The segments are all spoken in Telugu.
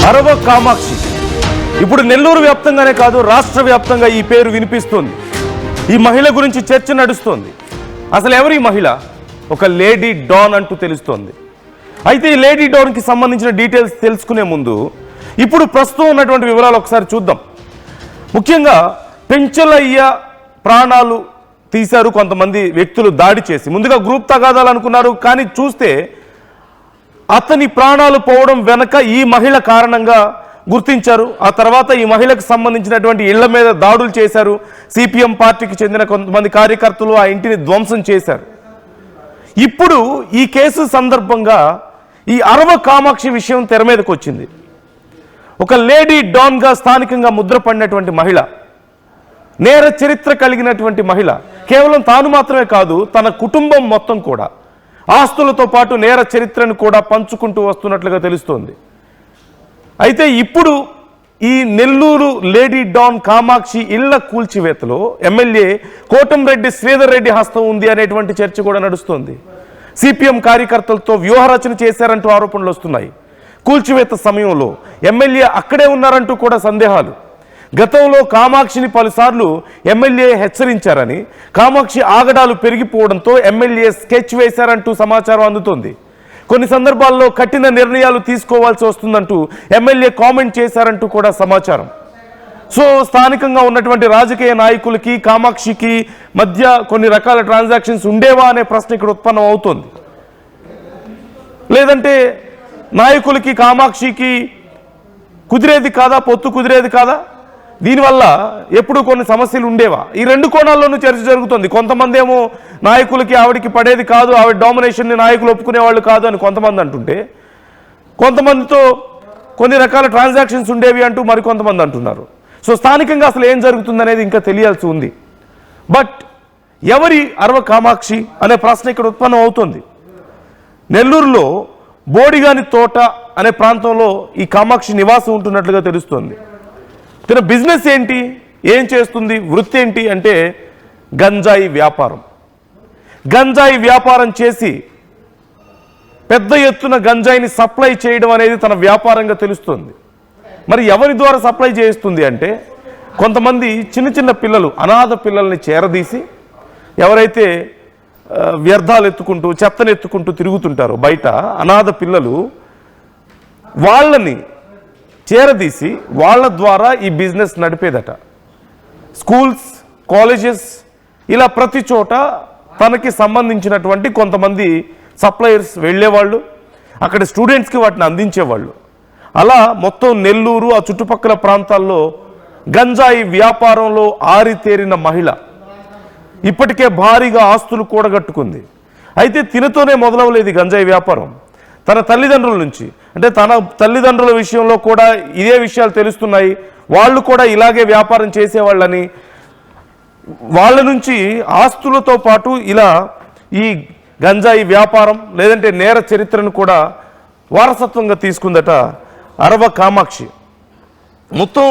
అరవ కామాక్షి ఇప్పుడు నెల్లూరు వ్యాప్తంగానే కాదు రాష్ట్ర వ్యాప్తంగా ఈ పేరు వినిపిస్తుంది. ఈ మహిళ గురించి చర్చ నడుస్తోంది. అసలు ఎవరు ఈ మహిళ? ఒక లేడీ డాన్ అంటూ తెలుస్తోంది. అయితే ఈ లేడీ డాన్కి సంబంధించిన డీటెయిల్స్ తెలుసుకునే ముందు ఇప్పుడు ప్రస్తుతం ఉన్నటువంటి వివరాలు ఒకసారి చూద్దాం. ముఖ్యంగా పెంచలయ్య ప్రాణాలు తీశారు కొంతమంది వ్యక్తులు దాడి చేసి. ముందుగా గ్రూప్ తగాదాలు అనుకున్నారు, కానీ చూస్తే అతని ప్రాణాలు పోవడం వెనక ఈ మహిళ కారణంగా గుర్తించారు. ఆ తర్వాత ఈ మహిళకు సంబంధించినటువంటి ఇళ్ల మీద దాడులు చేశారు. సిపిఎం పార్టీకి చెందిన కొంతమంది కార్యకర్తలు ఆ ఇంటిని ధ్వంసం చేశారు. ఇప్పుడు ఈ కేసు సందర్భంగా ఈ అరవ కామాక్షి విషయం తెర మీదకి వచ్చింది. ఒక లేడీ డాన్గా స్థానికంగా ముద్రపడినటువంటి మహిళ, నేర చరిత్ర కలిగినటువంటి మహిళ. కేవలం తాను మాత్రమే కాదు, తన కుటుంబం మొత్తం కూడా ఆస్తులతో పాటు నేర చరిత్రను కూడా పంచుకుంటూ వస్తున్నట్లుగా తెలుస్తోంది. అయితే ఇప్పుడు ఈ నెల్లూరు లేడీ డాన్ కామాక్షి ఇళ్ల కూల్చివేతలో ఎమ్మెల్యే కోటంరెడ్డి శ్రీధర్ రెడ్డి హస్తం ఉంది అనేటువంటి చర్చ కూడా నడుస్తోంది. సిపిఎం కార్యకర్తలతో వ్యూహరచన చేశారంటూ ఆరోపణలు వస్తున్నాయి. కూల్చివేత సమయంలో ఎమ్మెల్యే అక్కడే ఉన్నారంటూ కూడా సందేహాలు. గతంలో కామాక్షిని పలుసార్లు ఎమ్మెల్యే హెచ్చరించారని, కామాక్షి ఆగడాలు పెరిగిపోవడంతో ఎమ్మెల్యే స్కెచ్ వేశారంటూ సమాచారం అందుతోంది. కొన్ని సందర్భాల్లో కఠిన నిర్ణయాలు తీసుకోవాల్సి వస్తుందంటూ ఎమ్మెల్యే కామెంట్ చేశారంటూ కూడా సమాచారం. సో స్థానికంగా ఉన్నటువంటి రాజకీయ నాయకులకి కామాక్షికి మధ్య కొన్ని రకాల ట్రాన్సాక్షన్స్ ఉండేవా అనే ప్రశ్న ఇక్కడ ఉత్పన్నం అవుతోంది. లేదంటే నాయకులకి కామాక్షికి కుదిరేది కాదా, పొత్తు కుదిరేది కాదా? దీనివల్ల ఎప్పుడు కొన్ని సమస్యలు ఉండేవా? ఈ రెండు కోణాల్లోనూ చర్చ జరుగుతుంది. కొంతమంది ఏమో నాయకులకి ఆవిడికి పడేది కాదు, ఆవిడ డామినేషన్ని నాయకులు ఒప్పుకునేవాళ్ళు కాదు అని కొంతమంది అంటుంటే, కొంతమందితో కొన్ని రకాల ట్రాన్సాక్షన్స్ ఉండేవి అంటూ మరికొంతమంది అంటున్నారు. సో స్థానికంగా అసలు ఏం జరుగుతుందనేది ఇంకా తెలియాల్సి ఉంది. బట్ ఎవరి అరవ కామాక్షి అనే ప్రశ్న ఇక్కడ ఉత్పన్నం అవుతుంది. నెల్లూరులో బోడిగాని తోట అనే ప్రాంతంలో ఈ కామాక్షి నివాసం ఉంటున్నట్లుగా తెలుస్తోంది. తన బిజినెస్ ఏంటి, ఏం చేస్తుంది, వృత్తి ఏంటి అంటే గంజాయి వ్యాపారం. గంజాయి వ్యాపారం చేసి పెద్ద ఎత్తున గంజాయిని సప్లై చేయడం అనేది తన వ్యాపారంగా తెలుస్తుంది. మరి ఎవరి ద్వారా సప్లై చేస్తుంది అంటే కొంతమంది చిన్న చిన్న పిల్లలు, అనాథ పిల్లల్ని చేరదీసి, ఎవరైతే వ్యర్థాలు ఎత్తుకుంటూ చెత్తను ఎత్తుకుంటూ తిరుగుతుంటారో బయట అనాథ పిల్లలు, వాళ్ళని చేరదీసి వాళ్ళ ద్వారా ఈ బిజినెస్ నడిపేదట. స్కూల్స్, కాలేజెస్, ఇలా ప్రతి చోట తనకి సంబంధించినటువంటి కొంతమంది సప్లయర్స్ వెళ్ళేవాళ్ళు, అక్కడ స్టూడెంట్స్కి వాటిని అందించేవాళ్ళు. అలా మొత్తం నెల్లూరు ఆ చుట్టుపక్కల ప్రాంతాల్లో గంజాయి వ్యాపారంలో ఆరితేరిన మహిళ ఇప్పటికే భారీగా ఆస్తులు కూడగట్టుకుంది. అయితే తినతోనే మొదలవలేదు గంజాయి వ్యాపారం. తన తల్లిదండ్రుల నుంచి, అంటే తన తల్లిదండ్రుల విషయంలో కూడా ఇదే విషయాలు తెలుస్తున్నాయి. వాళ్ళు కూడా ఇలాగే వ్యాపారం చేసేవాళ్ళని, వాళ్ళ నుంచి ఆస్తులతో పాటు ఇలా ఈ గంజాయి వ్యాపారం లేదంటే నేర చరిత్రను కూడా వారసత్వంగా తీసుకుందట అరవ కామాక్షి. మొత్తం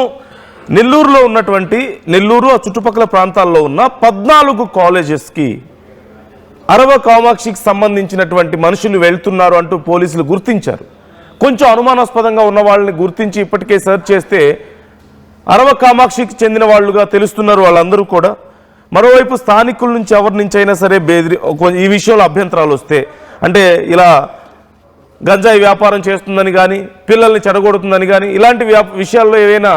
నెల్లూరులో ఉన్నటువంటి, నెల్లూరు ఆ చుట్టుపక్కల ప్రాంతాల్లో ఉన్న 14 కాలేజెస్కి అరవ కామాక్షికి సంబంధించినటువంటి మనుషులు వెళ్తున్నారు అంటూ పోలీసులు గుర్తించారు. కొంచెం అనుమానాస్పదంగా ఉన్న వాళ్ళని గుర్తించి ఇప్పటికే సెర్చ్ చేస్తే అరవ కామాక్షికి చెందిన వాళ్ళుగా తెలుస్తున్నారు వాళ్ళందరూ కూడా. మరోవైపు స్థానికుల నుంచి ఎవరి నుంచి అయినా సరే ఈ విషయంలో అభ్యంతరాలు వస్తే, అంటే ఇలా గంజాయి వ్యాపారం చేస్తుందని కానీ, పిల్లల్ని చెడగొడుతుందని కానీ, ఇలాంటి విషయాల్లో ఏవైనా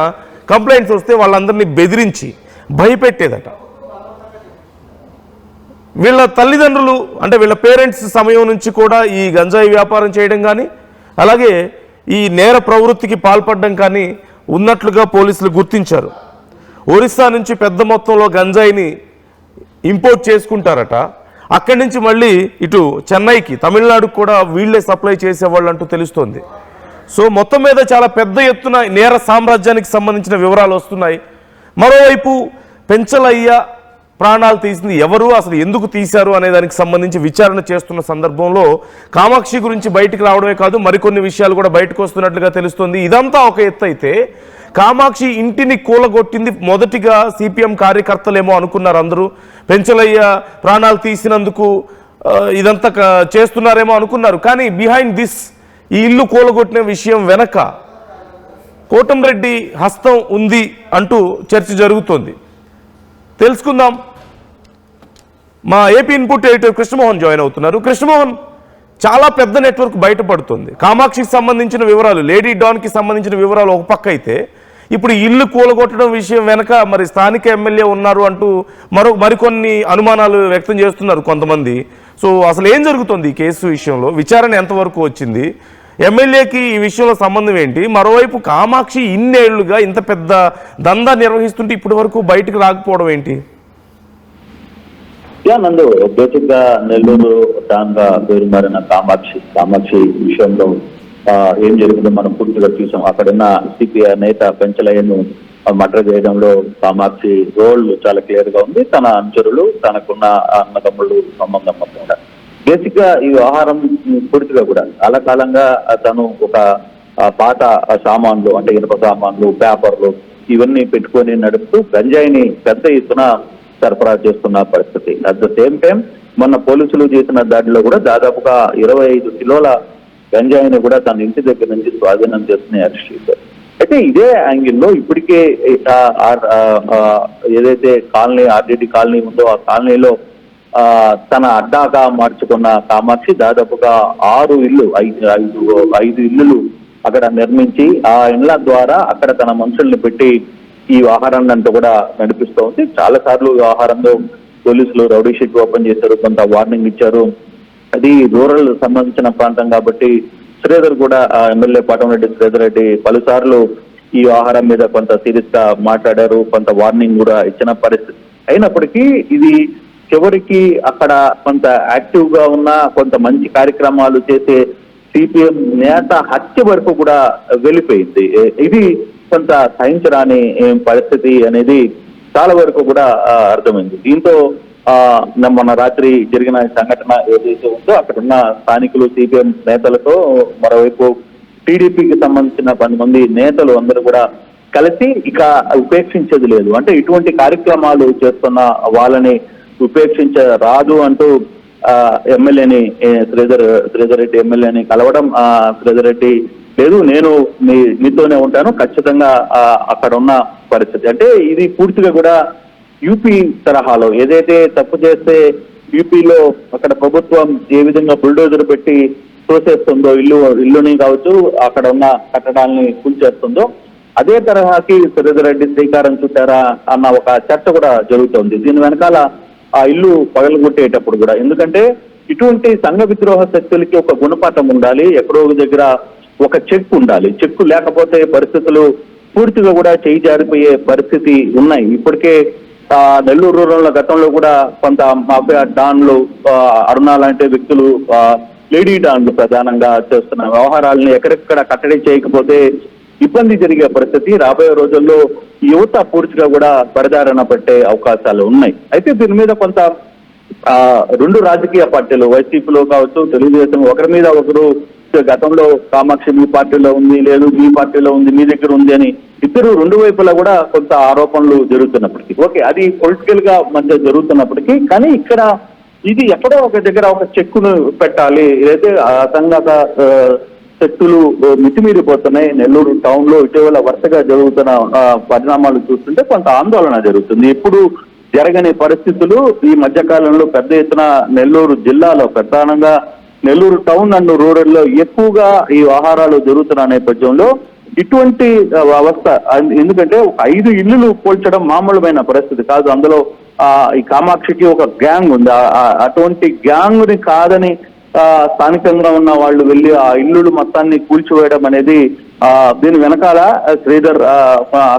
కంప్లైంట్స్ వస్తే వాళ్ళందరినీ బెదిరించి భయపెట్టేదట. వీళ్ళ తల్లిదండ్రులు, అంటే వీళ్ళ పేరెంట్స్ సమయం నుంచి కూడా ఈ గంజాయి వ్యాపారం చేయడం కానీ, అలాగే ఈ నేర ప్రవృత్తికి పాల్పడడం కానీ ఉన్నట్లుగా పోలీసులు గుర్తించారు. ఒరిస్సా నుంచి పెద్ద మొత్తంలో గంజాయిని ఇంపోర్ట్ చేసుకుంటారట. అక్కడి నుంచి మళ్ళీ ఇటు చెన్నైకి, తమిళనాడుకు కూడా వీళ్లే సప్లై చేసేవాళ్ళు అంటూ తెలుస్తోంది. సో మొత్తం మీద చాలా పెద్ద ఎత్తున నేర సామ్రాజ్యానికి సంబంధించిన వివరాలు వస్తున్నాయి. మరోవైపు పెంచలయ్య ప్రాణాలు తీసింది ఎవరు, అసలు ఎందుకు తీశారు అనే దానికి సంబంధించి విచారణ చేస్తున్న సందర్భంలో కామాక్షి గురించి బయటికి రావడమే కాదు, మరికొన్ని విషయాలు కూడా బయటకు వస్తున్నట్లుగా తెలుస్తుంది. ఇదంతా ఒక ఎత్తు అయితే, కామాక్షి ఇంటిని కూలగొట్టింది మొదటిగా సిపిఎం కార్యకర్తలేమో అనుకున్నారు అందరూ. పెంచలయ్య ప్రాణాలు తీసినందుకు ఇదంతా చేస్తున్నారేమో అనుకున్నారు. కానీ బిహైండ్ దిస్, ఈ ఇల్లు కూలగొట్టిన విషయం వెనక కోటంరెడ్డి హస్తం ఉంది అంటూ చర్చ జరుగుతోంది. తెలుసుకుందాం. మా AP input editor Krishnamohan join అవుతున్నారు. కృష్ణమోహన్, చాలా పెద్ద నెట్వర్క్ బయటపడుతుంది. కామాక్షికి సంబంధించిన వివరాలు, లేడీ డాన్కి సంబంధించిన వివరాలు ఒక పక్క అయితే, ఇప్పుడు ఇల్లు కూలగొట్టడం విషయం వెనక మరి స్థానిక ఎమ్మెల్యే ఉన్నారు అంటూ మరికొన్ని అనుమానాలు వ్యక్తం చేస్తున్నారు కొంతమంది. సో అసలు ఏం జరుగుతుంది ఈ కేసు విషయంలో? విచారణ ఎంతవరకు వచ్చింది? ఎమ్మెల్యేకి ఈ విషయంలో సంబంధం ఏంటి? మరోవైపు కామాక్షి ఇన్నేళ్లుగా ఇంత పెద్ద దందా నిర్వహిస్తుంటే ఇప్పటి వరకు బయటకు రాకపోవడం ఏంటి? నందు, బేసిక్ గా నెల్లూరు టాన్గా పేరు మారిన కామాక్షి విషయంలో ఏం జరిగిందో మనం పూర్తిగా చూసాం. అక్కడున్న సిపిఐ నేత పెంచలయ్యను మర్డర్ చేయడంలో కామాక్షి రోల్ చాలా క్లియర్ గా ఉంది. తన అనుచరులు, తనకున్న అన్నదమ్ముళ్ళు సంబంధం మొత్తంగా బేసిక్ గా ఈ వ్యవహారం పూర్తిగా కూడా చాలా కాలంగా తను ఒక పాత సామాన్లు అంటే ఇనుప సామాన్లు, పేపర్లు ఇవన్నీ పెట్టుకొని నడుపుతూ గంజాయిని పెద్ద ఎత్తున సరఫరా చేస్తున్న పరిస్థితి. అట్ ద సేమ్ టైం మొన్న పోలీసులు చేసిన దాడిలో కూడా దాదాపుగా 25 కిలోల గంజాయిని కూడా తన ఇంటి దగ్గర నుంచి స్వాధీనం చేసుకుని అరెస్ట్ చేశారు. అయితే ఇదే యాంగిల్లో ఇప్పటికే ఏదైతే కాలనీ ఆర్డీటీ కాలనీ ఉందో ఆ కాలనీలో తన అడ్డాగా మార్చుకున్న కామాక్షి దాదాపుగా 5 ఇల్లులు అక్కడ నిర్మించి ఆ ఇళ్ల ద్వారా అక్కడ తన మనుషుల్ని పెట్టి ఈ వ్యవహారాన్ని అంతా కూడా నడిపిస్తూ ఉంది. చాలా సార్లు వ్యవహారంలో పోలీసులు రౌడీ షీట్ ఓపెన్ చేశారు, కొంత వార్నింగ్ ఇచ్చారు. అది రూరల్ సంబంధించిన ప్రాంతం కాబట్టి శ్రీధర్ కూడా ఎమ్మెల్యే పాటంరెడ్డి శ్రీధర్ రెడ్డి పలుసార్లు ఈ వ్యవహారం మీద కొంత సీరియస్ గా మాట్లాడారు, కొంత వార్నింగ్ కూడా ఇచ్చిన పరిస్థితి. అయినప్పటికీ ఇది చివరికి అక్కడ కొంత యాక్టివ్ గా ఉన్న కొంత మంచి కార్యక్రమాలు చేసే సిపిఎం నేత హత్య వరకు కూడా వెళ్ళిపోయింది. ఇది కొంత సహించరాని పరిస్థితి అనేది చాలా వరకు కూడా అర్థమైంది. దీంతో మొన్న రాత్రి జరిగిన సంఘటన ఏదైతే ఉందో అక్కడ ఉన్న స్థానికులు, సిపిఎం నేతలతో మరోవైపు టీడీపీకి సంబంధించిన 10 మంది నేతలు అందరూ కూడా కలిసి ఇక ఉపేక్షించేది లేదు, అంటే ఇటువంటి కార్యక్రమాలు చేస్తున్న వాళ్ళని ఉపేక్షించరాదు అంటూ ఎమ్మెల్యేని శ్రీధర్ రెడ్డి ఎమ్మెల్యేని కలవడం. శ్రీధర్ రెడ్డి లేదు, నేను మీతోనే ఉంటాను, ఖచ్చితంగా అక్కడ ఉన్న పరిస్థితి. అంటే ఇది పూర్తిగా కూడా యూపీ తరహాలో ఏదైతే తప్పు చేస్తే యూపీలో అక్కడ ప్రభుత్వం ఏ విధంగా బుల్డోజర్ పెట్టి తోసేస్తుందో, ఇల్లుని కావచ్చు అక్కడ ఉన్న కట్టడాలని కూల్చేస్తుందో అదే తరహాకి శ్రీధర్ రెడ్డి శ్రీకారం చుట్టారా అన్న ఒక చర్చ కూడా జరుగుతోంది. దీని వెనకాల ఆ ఇల్లు పగలగొట్టేటప్పుడు కూడా, ఎందుకంటే ఇటువంటి సంఘ విద్రోహ శక్తులకి ఒక గుణపాఠం ఉండాలి, ఎక్కడో దగ్గర ఒక చెక్ ఉండాలి. చెక్కు లేకపోతే పరిస్థితులు పూర్తిగా కూడా చేయి జారిపోయే పరిస్థితి ఉన్నాయి. ఇప్పటికే నెల్లూరు రూరల్ గతంలో కూడా కొంత మాఫియా డాన్లు, అరుణ లాంటి వ్యక్తులు, లేడీ డాన్లు ప్రధానంగా చేస్తున్న వ్యవహారాలను ఎక్కడెక్కడ కట్టడి చేయకపోతే ఇబ్బంది జరిగే పరిస్థితి. రాబోయే రోజుల్లో యువత పూర్తిగా కూడా పరిదారణ పట్టే అవకాశాలు ఉన్నాయి. అయితే దీని మీద కొంత 2 రాజకీయ పార్టీలు, వైసీపీలో కావచ్చు, తెలుగుదేశం, ఒకరి మీద ఒకరు గతంలో కామాక్షి మీ పార్టీలో ఉంది, లేదు మీ పార్టీలో ఉంది, మీ దగ్గర ఉంది అని ఇద్దరు 2 వైపులా కూడా కొంత ఆరోపణలు జరుగుతున్నప్పటికీ, ఓకే అది పొలిటికల్ గా మధ్య జరుగుతున్నప్పటికీ, కానీ ఇక్కడ ఇది ఎక్కడో ఒక దగ్గర ఒక చెక్కును పెట్టాలి. ఏదైతే అసంగత శక్తులు మితిమీరిపోతున్నాయి నెల్లూరు టౌన్ లో ఇటీవల వరుసగా జరుగుతున్న పరిణామాలు చూస్తుంటే కొంత ఆందోళన జరుగుతుంది. ఎప్పుడు జరగని పరిస్థితులు ఈ మధ్య కాలంలో పెద్ద ఎత్తున నెల్లూరు జిల్లాలో, ప్రధానంగా నెల్లూరు టౌన్ అండ్ రూరల్ లో ఎక్కువగా ఈ వ్యవహారాలు జరుగుతున్న నేపథ్యంలో ఇటువంటి వ్యవస్థ, ఎందుకంటే 5 ఇల్లులు పోల్చడం మామూలుమైన పరిస్థితి కాదు. అందులో ఈ కామాక్షికి ఒక గ్యాంగ్ ఉంది. అటువంటి గ్యాంగ్ ని కాదని స్థానికంగా ఉన్న వాళ్ళు వెళ్ళి ఆ ఇల్లులు మొత్తాన్ని కూల్చివేయడం అనేది, దీని వెనకాల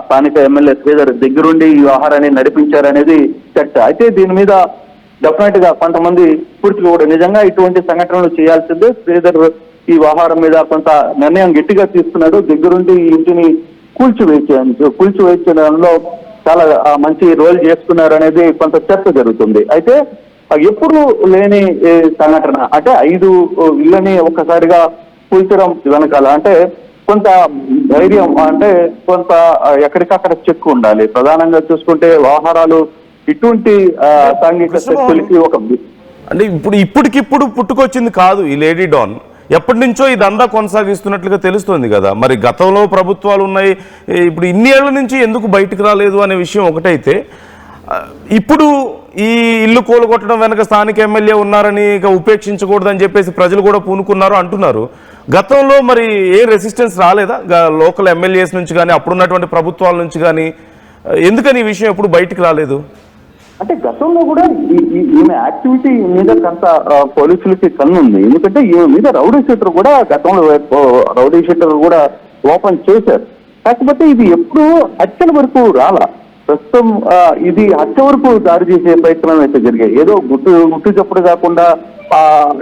స్థానిక ఎమ్మెల్యే శ్రీధర్ దగ్గరుండి ఈ వ్యవహారాన్ని నడిపించారనేది చర్చ. అయితే దీని మీద డెఫినెట్ గా కొంతమంది పూర్తిగా కూడా నిజంగా ఇటువంటి సంఘటనలు చేయాల్సిందే, శ్రీధర్ ఈ వ్యవహారం మీద కొంత నిర్ణయం గట్టిగా తీసుకున్నాడు, దగ్గరుండి ఈ ఇంటిని కూల్చివేయడంలో చాలా మంచి రోల్ చేసుకున్నారు అనేది కొంత చర్చ జరుగుతుంది. అయితే ఎప్పుడు లేని సంఘటన, అంటే 5 ఇళ్ళని ఒక్కసారిగా కూల్చడం వెనకాల అంటే కొంత ధైర్యం, అంటే కొంత ఎక్కడికక్కడ చెక్కు ఉండాలి. ప్రధానంగా చూసుకుంటే వ్యవహారాలు ఇటువంటి సాంఘిక శక్తులకి ఒక, అంటే ఇప్పటికిప్పుడు పుట్టుకొచ్చింది కాదు ఈ లేడీ డాన్. ఎప్పటి నుంచో ఈ దందా కొనసాగిస్తున్నట్లుగా తెలుస్తుంది కదా. మరి గతంలో ప్రభుత్వాలు ఉన్నాయి, ఇప్పుడు ఇన్ని ఏళ్ల నుంచి ఎందుకు బయటకు రాలేదు అనే విషయం ఒకటైతే, ఇప్పుడు ఈ ఇల్లు కూలగొట్టడం వెనక స్థానిక ఎమ్మెల్యే ఉన్నారని ఇక ఉపేక్షించకూడదని చెప్పేసి ప్రజలు కూడా పూనుకున్నారు అంటున్నారు. గతంలో మరి ఏ రెసిస్టెన్స్ రాలేదా లోకల్ ఎమ్మెల్యేస్ నుంచి కానీ అప్పుడున్నటువంటి ప్రభుత్వాల నుంచి కానీ? ఎందుకని ఈ విషయం ఎప్పుడు బయటకు రాలేదు? అంటే గతంలో కూడా ఈమె యాక్టివిటీ మీద కొంత పోలీసులకి కన్నుంది. ఎందుకంటే ఈమె మీద రౌడీ షీటర్ కూడా గతంలో కూడా ఓపెన్ చేశారు. కాకపోతే ఇది ఎప్పుడు హత్యల వరకు రాలా. ప్రస్తుతం ఇది హత్య వరకు దారి చేసే ప్రయత్నం అయితే జరిగాయి. ఏదో గుట్టు చప్పుడు కాకుండా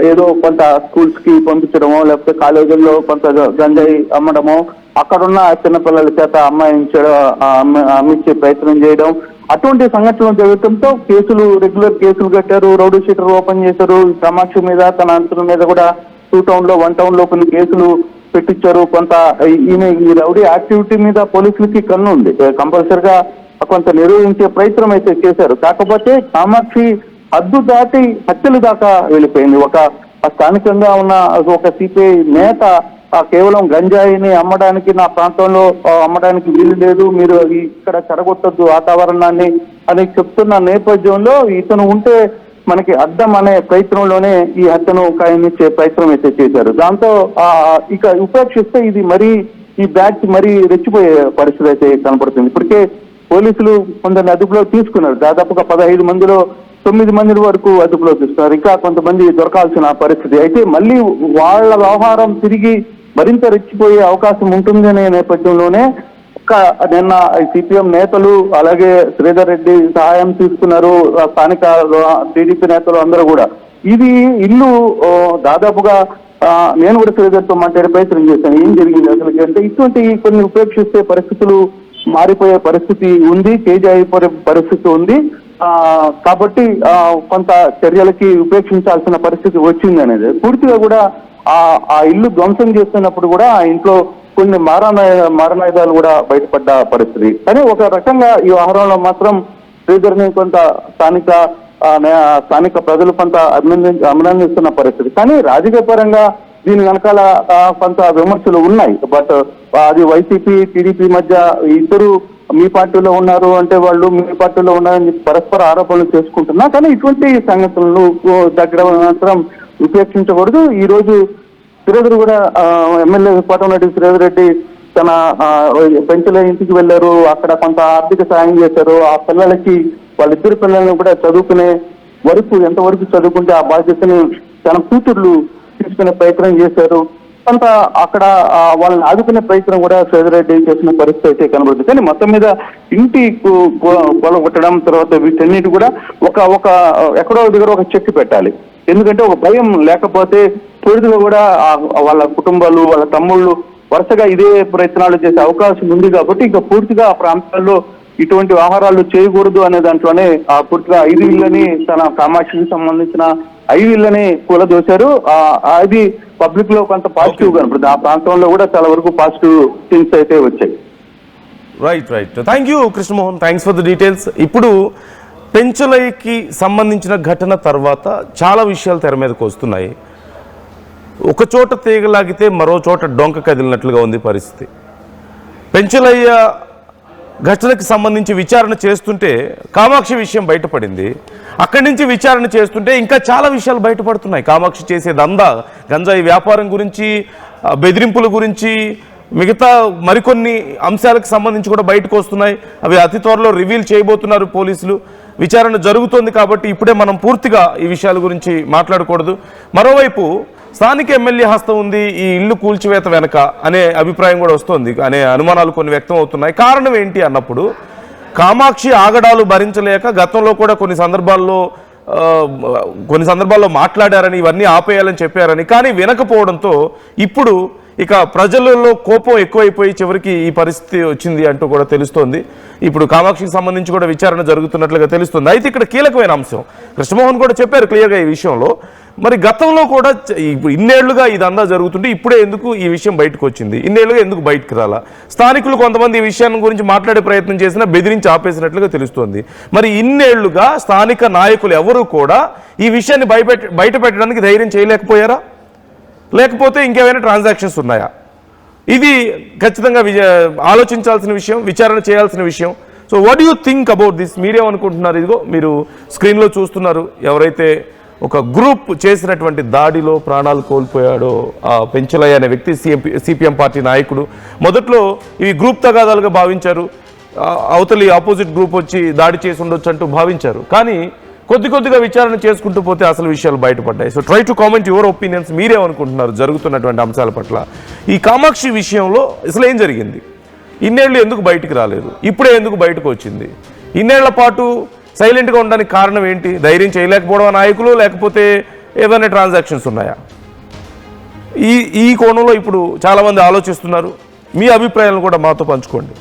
ఏదో కొంత స్కూల్స్ కి పంపించడమో, లేకపోతే కాలేజీల్లో కొంత గంజాయి అమ్మడమో, అక్కడున్న చిన్నపిల్లల చేత అమ్మించే ప్రయత్నం చేయడం, అటువంటి సంఘటనలు జరగడంతో రెగ్యులర్ కేసులు కట్టారు, రౌడీ షీటర్ ఓపెన్ చేశారు. కామాక్షి మీద, తన అంతుల మీద కూడా 2 టౌన్ లో 1 టౌన్ లో కొన్ని కేసులు పెట్టించారు. కొంత ఈమె ఈ రౌడీ యాక్టివిటీ మీద పోలీసులకి కన్ను ఉంది. కంపల్సరిగా కొంత నిర్వహించే ప్రయత్నం అయితే చేశారు. కాకపోతే కామాక్షి హద్దు దాటి హత్యలు దాకా వెళ్ళిపోయింది. ఒక స్థానికంగా ఉన్న ఒక సిపిఐ నేత కేవలం గంజాయిని అమ్మడానికి, నా ప్రాంతంలో అమ్మడానికి వీలు లేదు, మీరు ఇక్కడ చెడగొట్టద్దు వాతావరణాన్ని అని చెప్తున్న నేపథ్యంలో ఇతను ఉంటే మనకి అడ్డం అనే ప్రయత్నంలోనే ఈ హత్యను ఖాయమిచ్చే ప్రయత్నం అయితే చేశారు. దాంతో ఇక ఉపేక్షిస్తే ఇది మరీ ఈ బ్యాచ్ మరీ రెచ్చిపోయే పరిస్థితి అయితే కనపడుతుంది. ఇప్పటికే పోలీసులు కొందరిని అదుపులో తీసుకున్నారు. దాదాపుగా 15 మందిలో 9 మంది వరకు అదుపులో తీసుకున్నారు. ఇంకా కొంతమంది దొరకాల్సిన పరిస్థితి. అయితే మళ్ళీ వాళ్ళ వ్యవహారం తిరిగి మరింత రెచ్చిపోయే అవకాశం ఉంటుందనే నేపథ్యంలోనే నిన్న సిపిఎం నేతలు అలాగే శ్రీధర్ రెడ్డి సహాయం తీసుకున్నారు. స్థానిక టీడీపీ నేతలు అందరూ కూడా ఇది ఇల్లు దాదాపుగా నేను కూడా శ్రీధర్తో మాట్లాడే ప్రయత్నం చేశాను. ఏం జరిగింది అసలు అంటే, ఇటువంటి కొన్ని ఉపేక్షిస్తే పరిస్థితులు మారిపోయే పరిస్థితి ఉంది, చేంజ్ అయిపోయే పరిస్థితి ఉంది. కాబట్టి కొంత చర్యలకి ఉపేక్షించాల్సిన పరిస్థితి వచ్చింది అనేది పూర్తిగా కూడా ఆ ఇల్లు ధ్వంసం చేస్తున్నప్పుడు కూడా ఆ ఇంట్లో కొన్ని మారణాయుధాలు కూడా బయటపడ్డ పరిస్థితి. కానీ ఒక రకంగా ఈ వ్యవహారంలో మాత్రం శ్రీధర్ని కొంత స్థానిక ప్రజలు కొంత అభినందిస్తున్న పరిస్థితి. కానీ రాజకీయ పరంగా దీని వెనకాల కొంత విమర్శలు ఉన్నాయి. బట్ అది వైసీపీ టీడీపీ మధ్య ఇద్దరు మీ పార్టీలో ఉన్నారు అంటే వాళ్ళు మీ పార్టీలో ఉన్నారని పరస్పర ఆరోపణలు చేసుకుంటున్నా. కానీ ఇటువంటి సంగతులను దగ్గర మాత్రం ఉపేక్షించకూడదు. ఈ రోజు శ్రీధర్ కూడా ఎమ్మెల్యే కోటమిరెడ్డి శ్రీధర్ రెడ్డి తన పెంచుల ఇంటికి వెళ్లారు. అక్కడ కొంత ఆర్థిక సాయం చేశారు. ఆ పిల్లలకి వాళ్ళిద్దరు పిల్లలను కూడా చదువుకునే వరకు ఎంతవరకు చదువుకుంటే ఆ బాధ్యతని తన కూతుర్లు తీసుకునే ప్రయత్నం చేశారు. కొంత అక్కడ వాళ్ళని ఆదుకునే ప్రయత్నం కూడా శ్రీధర్ రెడ్డి చేసిన పరిస్థితి అయితే కనబడుతుంది. కానీ మొత్తం మీద ఇంటి కొట్టడం తర్వాత వీటన్నిటి కూడా ఒక ఎక్కడో దగ్గర ఒక చెక్ పెట్టాలి. ఎందుకంటే ఒక భయం లేకపోతే పూర్తిగా కూడా వాళ్ళ కుటుంబాలు, వాళ్ళ తమ్ముళ్ళు వరుసగా ఇదే ప్రయత్నాలు చేసే అవకాశం ఉంది. కాబట్టి ఇంకా పూర్తిగా ఆ ప్రాంతాల్లో ఇటువంటి వ్యవహారాలు చేయకూడదు అనే దాంట్లోనే పూర్తిగా 5 ఇళ్ళని తన కామాక్షికి సంబంధించిన 5 ఇళ్ళని కూలదోశారు. అది పబ్లిక్ లో కొంత పాజిటివ్ కనపడుతుంది. ఆ ప్రాంతంలో కూడా చాలా వరకు పాజిటివ్ థింగ్స్ అయితే వచ్చాయి. Right. Thank you Krishnamohan, thanks for the details. ఇప్పుడు పెంచలయ్యకి సంబంధించిన ఘటన తర్వాత చాలా విషయాలు తెర మీదకి వస్తున్నాయి. ఒక చోట తీగలాగితే మరో చోట డొంక కదిలినట్లుగా ఉంది పరిస్థితి. పెంచలయ్య ఘటనకి సంబంధించి విచారణ చేస్తుంటే కామాక్షి విషయం బయటపడింది. అక్కడి నుంచి విచారణ చేస్తుంటే ఇంకా చాలా విషయాలు బయటపడుతున్నాయి. కామాక్షి చేసే దందా, గంజాయి వ్యాపారం గురించి, బెదిరింపుల గురించి, మిగతా మరికొన్ని అంశాలకు సంబంధించి కూడా బయటకు వస్తున్నాయి. అవి అతి త్వరలో రివీల్ చేయబోతున్నారు పోలీసులు. విచారణ జరుగుతోంది కాబట్టి ఇప్పుడే మనం పూర్తిగా ఈ విషయాల గురించి మాట్లాడకూడదు. మరోవైపు స్థానిక ఎమ్మెల్యే హస్తం ఉంది ఈ ఇల్లు కూల్చివేత వెనక అనే అభిప్రాయం కూడా వస్తుంది, అనే అనుమానాలు కొన్ని వ్యక్తం అవుతున్నాయి. కారణం ఏంటి అన్నప్పుడు, కామాక్షి ఆగడాలు భరించలేక గతంలో కూడా కొన్ని సందర్భాల్లో మాట్లాడారని, ఇవన్నీ ఆపేయాలని చెప్పారని, కానీ వినకపోవడంతో ఇప్పుడు ఇక ప్రజలలో కోపం ఎక్కువైపోయి చివరికి ఈ పరిస్థితి వచ్చింది అంటూ కూడా తెలుస్తోంది. ఇప్పుడు కామాక్షికి సంబంధించి కూడా విచారణ జరుగుతున్నట్లుగా తెలుస్తుంది. అయితే ఇక్కడ కీలకమైన అంశం కృష్ణమోహన్ కూడా చెప్పారు క్లియర్గా ఈ విషయంలో. మరి గతంలో కూడా ఇప్పుడు ఇన్నేళ్లుగా ఇదంతా జరుగుతుంటే ఇప్పుడే ఎందుకు ఈ విషయం బయటకు వచ్చింది, ఇన్నేళ్లుగా ఎందుకు బయటకు రాలా? స్థానికులు కొంతమంది ఈ విషయాన్ని గురించి మాట్లాడే ప్రయత్నం చేసినా బెదిరించి ఆపేసినట్లుగా తెలుస్తోంది. మరి ఇన్నేళ్లుగా స్థానిక నాయకులు ఎవరు కూడా ఈ విషయాన్ని బయట పెట్టడానికి ధైర్యం చేయలేకపోయారా? లేకపోతే ఇంకేమైనా ట్రాన్సాక్షన్స్ ఉన్నాయా? ఇది ఖచ్చితంగా ఆలోచించాల్సిన విషయం, విచారణ చేయాల్సిన విషయం. So what do you think about this? మీరేమనుకుంటున్నారు? ఇదిగో మీరు స్క్రీన్లో చూస్తున్నారు, ఎవరైతే ఒక గ్రూప్ చేసినటువంటి దాడిలో ప్రాణాలు కోల్పోయాడో ఆ పెంచలయ్య అనే వ్యక్తి, సిపిఎం పార్టీ నాయకుడు. మొదట్లో ఇవి గ్రూప్ తగాదాలుగా భావించారు, అవతలి ఆపోజిట్ గ్రూప్ వచ్చి దాడి చేసి ఉండొచ్చు అంటూ భావించారు. కానీ కొద్దిగా విచారణ చేసుకుంటూ పోతే అసలు విషయాలు బయటపడ్డాయి. So try to comment your opinions. మీరేమనుకుంటున్నారు జరుగుతున్నటువంటి అంశాల పట్ల? ఈ కామాక్షి విషయంలో అసలు ఏం జరిగింది? ఇన్నేళ్ళు ఎందుకు బయటికి రాలేదు? ఇప్పుడే ఎందుకు బయటకు వచ్చింది? ఇన్నేళ్ల పాటు సైలెంట్గా ఉండడానికి కారణం ఏంటి? ధైర్యం చేయలేకపోవడం నాయకులు, లేకపోతే ఏదైనా ట్రాన్సాక్షన్స్ ఉన్నాయా? ఈ కోణంలో ఇప్పుడు చాలామంది ఆలోచిస్తున్నారు. మీ అభిప్రాయాలను కూడా మాతో పంచుకోండి.